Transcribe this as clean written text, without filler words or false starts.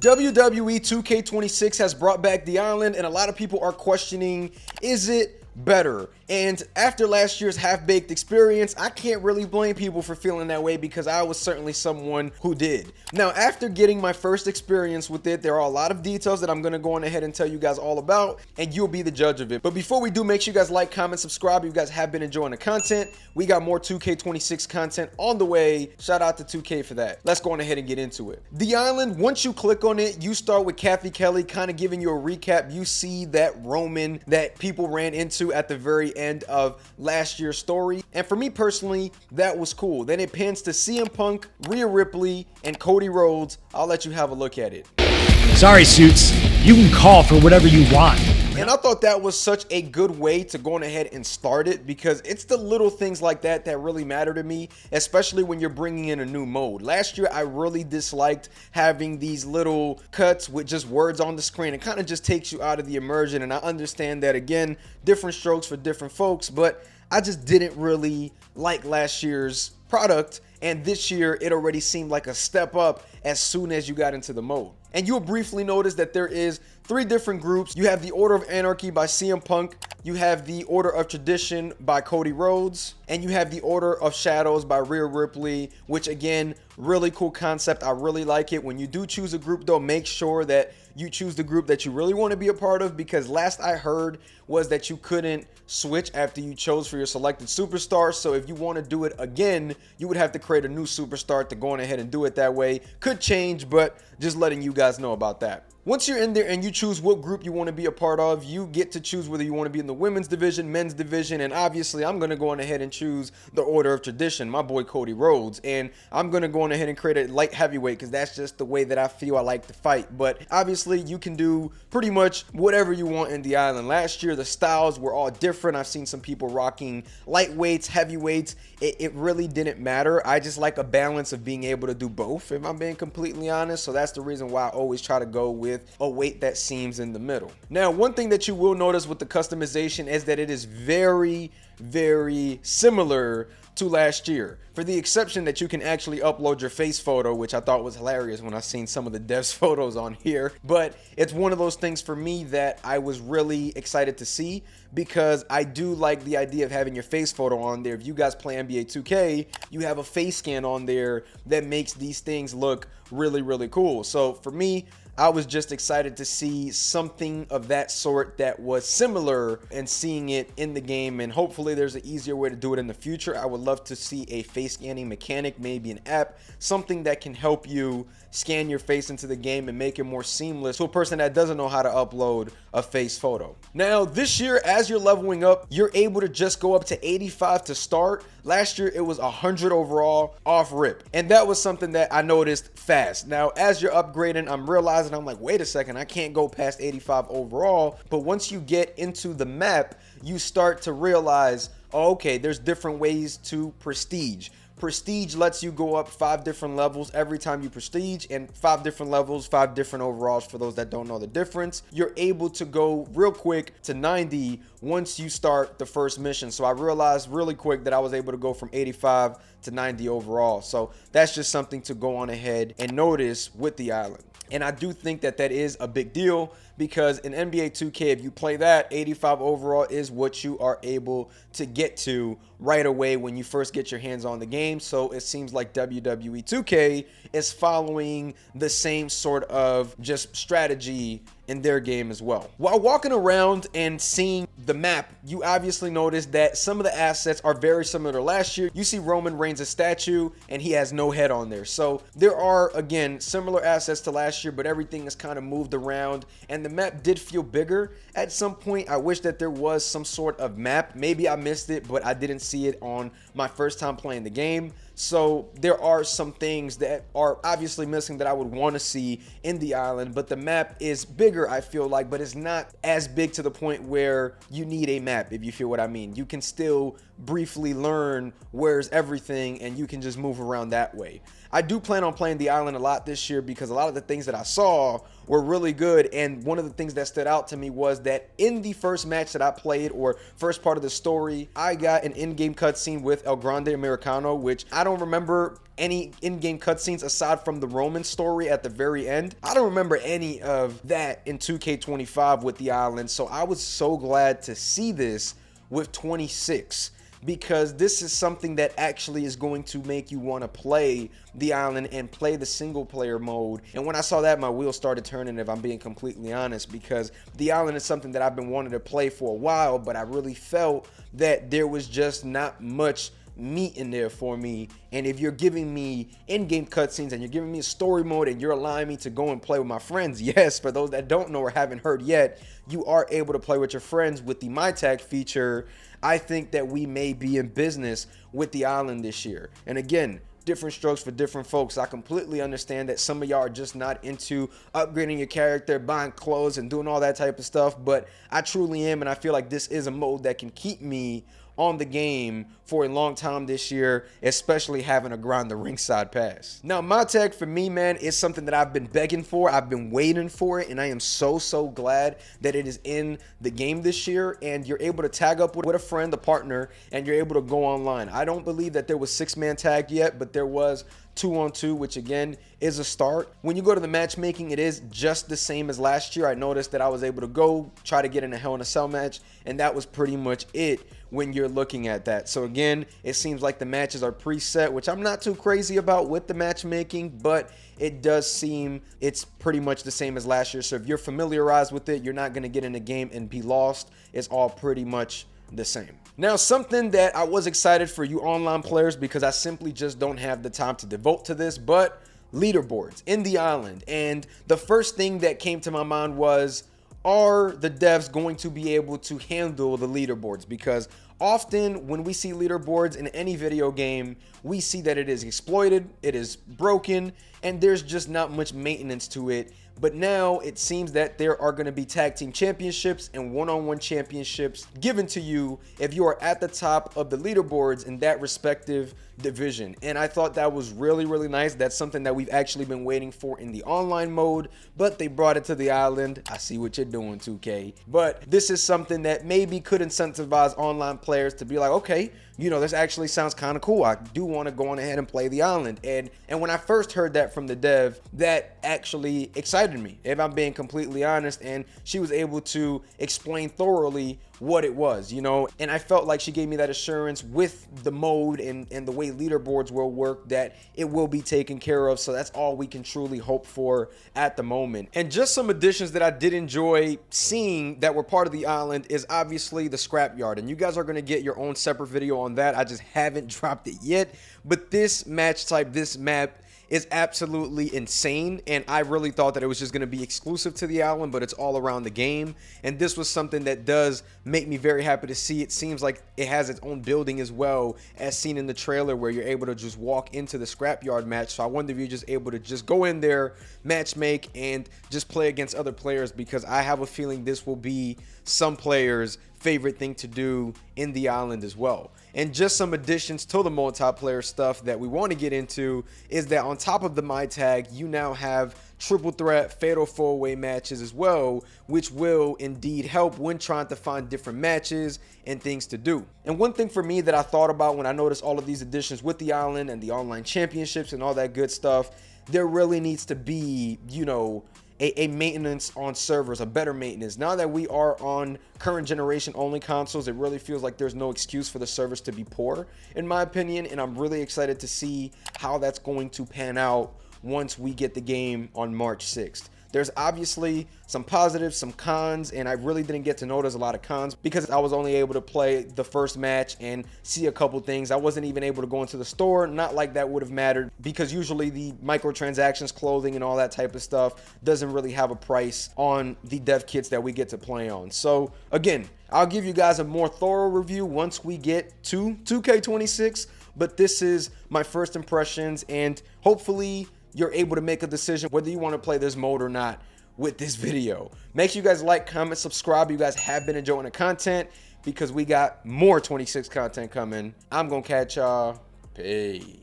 WWE 2K26 has brought back the island, and a lot of people are questioning, is it better? And after last year's half-baked experience, I can't really blame people for feeling that way because I was certainly someone who did. Now, after getting my first experience with it, there are a lot of details that I'm going to go on ahead and tell you guys all about, and you'll be the judge of it. But before we do, make sure you guys like, comment, subscribe if you guys have been enjoying the content. We got more 2K26 content on the way. Shout out to 2K for that. Let's go on ahead and get into it. The island, once you click on it, you start with Kathy Kelly kind of giving you a recap. You see that Roman that people ran into at the very end of last year's story, and for me personally, that was cool. Then it pans to CM Punk, Rhea Ripley, and Cody Rhodes. I'll let you have a look at it. Sorry, Suits. You can call for whatever you want. And I thought that was such a good way to go on ahead and start it, because it's the little things like that that really matter to me, especially when you're bringing in a new mode. Last year, I really disliked having these little cuts with just words on the screen. It kind of just takes you out of the immersion, and I understand that, again, different strokes for different folks, but I just didn't really like last year's product, and this year it already seemed like a step up as soon as you got into the mode. And you'll briefly notice that there is 3 different groups. You have the Order of Anarchy by CM Punk, you have the Order of Tradition by Cody Rhodes, and you have the Order of Shadows by Rhea Ripley, which, again, really cool concept. I really like it. When you do choose a group, though, make sure that you choose the group that you really want to be a part of, because last I heard was that you couldn't switch after you chose for your selected superstar. So if you want to do it again, you would have to create a new superstar to go on ahead and do it that way. Could change, but just letting you guys know about that. Once you're in there and you choose what group you want to be a part of, you get to choose whether you want to be in the women's division, men's division, and obviously I'm going to go on ahead and choose the Order of Tradition, my boy Cody Rhodes, and I'm going to go on ahead and create a light heavyweight because that's just the way that I feel I like to fight. But obviously you can do pretty much whatever you want in the island. Last year the styles were all different. I've seen some people rocking lightweights, heavyweights. It really didn't matter. I just like a balance of being able to do both, if I'm being completely honest. So that's the reason why I always try to go with a weight that seems in the middle. Now, one thing that you will notice with the customization is that it is very, very similar to last year, for the exception that you can actually upload your face photo, which I thought was hilarious when I seen some of the devs photos on here. But it's one of those things for me that I was really excited to see, because I do like the idea of having your face photo on there. If you guys play NBA 2K, you have a face scan on there that makes these things look really, really cool. So for me, I was just excited to see something of that sort that was similar and seeing it in the game, and hopefully there's an easier way to do it in the future. I would love to see a face scanning mechanic, maybe an app, something that can help you scan your face into the game and make it more seamless to a person that doesn't know how to upload a face photo. Now, this year, as you're leveling up, you're able to just go up to 85 to start. Last year, it was 100 overall off rip, and that was something that I noticed fast. Now, as you're upgrading, I'm realizing, I'm like, wait a second, I can't go past 85 overall. But once you get into the map, you start to realize, oh, okay, there's different ways to prestige. Prestige lets you go up 5 different levels every time you prestige, and 5 different levels, 5 different overalls. For those that don't know the difference, you're able to go real quick to 90 once you start the first mission. So I realized really quick that I was able to go from 85 to 90 overall. So that's just something to go on ahead and notice with the island. And I do think that that is a big deal, because in NBA 2K, if you play that, 85 overall is what you are able to get to right away when you first get your hands on the game. So it seems like WWE 2K is following the same sort of just strategy in their game as well. While walking around and seeing the map, you obviously notice that some of the assets are very similar to last year. You see Roman Reigns' statue, and he has no head on there. So there are, again, similar assets to last year, but everything is kind of moved around, and the map did feel bigger at some point. I wish that there was some sort of map. Maybe I missed it, but I didn't see it on my first time playing the game. So there are some things that are obviously missing that I would want to see in the island, but the map is bigger, I feel like, but it's not as big to the point where you need a map, if you feel what I mean. You can still briefly learn where's everything, and you can just move around that way. I do plan on playing the island a lot this year, because a lot of the things that I saw were really good, and one of the things that stood out to me was that in the first match that I played, or first part of the story, I got an in-game cutscene with El Grande Americano, which I don't don't remember any in-game cutscenes aside from the Roman story at the very end. I don't remember any of that in 2K25 with the island, so I was so glad to see this with 26, because this is something that actually is going to make you want to play the island and play the single player mode. And when I saw that, my wheels started turning, if I'm being completely honest, because the island is something that I've been wanting to play for a while, but I really felt that there was just not much meat in there for me. And if you're giving me in-game cutscenes and you're giving me a story mode and you're allowing me to go and play with my friends, yes, for those that don't know or haven't heard yet, you are able to play with your friends with the My Tag feature. I think that we may be in business with the island this year. And again, different strokes for different folks. I completely understand that some of y'all are just not into upgrading your character, buying clothes and doing all that type of stuff, but I truly am, and I feel like this is a mode that can keep me on the game for a long time this year, especially having to grind the ringside pass. Now, My Tag for me, man, is something that I've been begging for. I've been waiting for it, and I am so glad that it is in the game this year, and you're able to tag up with a friend, a partner, and you're able to go online. I don't believe that there was 6-man tag yet, but there was 2-on-2, which again is a start. When you go to the matchmaking, it is just the same as last year. I noticed that I was able to go try to get in a Hell in a Cell match, and that was pretty much it when you're looking at that. So again, it seems like the matches are preset, which I'm not too crazy about with the matchmaking, but it does seem it's pretty much the same as last year. So if you're familiarized with it, you're not going to get in the game and be lost. It's all pretty much the same. Now, something that I was excited for you online players, because I simply just don't have the time to devote to this, but leaderboards in the island. And the first thing that came to my mind was, are the devs going to be able to handle the leaderboards? Because often when we see leaderboards in any video game, we see that it is exploited, it is broken, and there's just not much maintenance to it. But now it seems that there are going to be tag team championships and one-on-one championships given to you if you are at the top of the leaderboards in that respective division. And I thought that was really nice. That's something that we've actually been waiting for in the online mode, but they brought it to the island. I see what you're doing, 2K. But this is something that maybe could incentivize online players to be like, okay, you know, this actually sounds kind of cool. I do want to go on ahead and play the island. And when I first heard that from the dev, that actually excited me, if I'm being completely honest. And she was able to explain thoroughly what it was, you know, and I felt like she gave me that assurance with the mode and the way leaderboards will work, that it will be taken care of. So that's all we can truly hope for at the moment. And just some additions that I did enjoy seeing that were part of the island is obviously the scrapyard, and you guys are going to get your own separate video on that. I just haven't dropped it yet, but this match type, this map is absolutely insane, and I really thought that it was just going to be exclusive to the island, but it's all around the game. And this was something that does make me very happy to see. It seems like it has its own building as well, as seen in the trailer, where you're able to just walk into the scrapyard match. So I wonder if you're just able to just go in there, match make, and just play against other players, because I have a feeling this will be some players' favorite thing to do in the island as well. And just some additions to the multiplayer stuff that we want to get into is that on top of the My Tag, you now have triple threat fatal 4-way matches as well, which will indeed help when trying to find different matches and things to do. And one thing for me that I thought about when I noticed all of these additions with the island and the online championships and all that good stuff, there really needs to be, you know, a maintenance on servers, a better maintenance. Now that we are on current generation only consoles, it really feels like there's no excuse for the servers to be poor, in my opinion, and I'm really excited to see how that's going to pan out once we get the game on March 6th. There's obviously some positives, some cons, and I really didn't get to notice a lot of cons because I was only able to play the first match and see a couple things. I wasn't even able to go into the store. Not like that would have mattered, because usually the microtransactions, clothing, and all that type of stuff doesn't really have a price on the dev kits that we get to play on. So again, I'll give you guys a more thorough review once we get to 2K26, but this is my first impressions, and hopefully you're able to make a decision whether you want to play this mode or not with this video. Make sure you guys like, comment, subscribe. You guys have been enjoying the content, because we got more 26 content coming. I'm gonna catch y'all. Peace.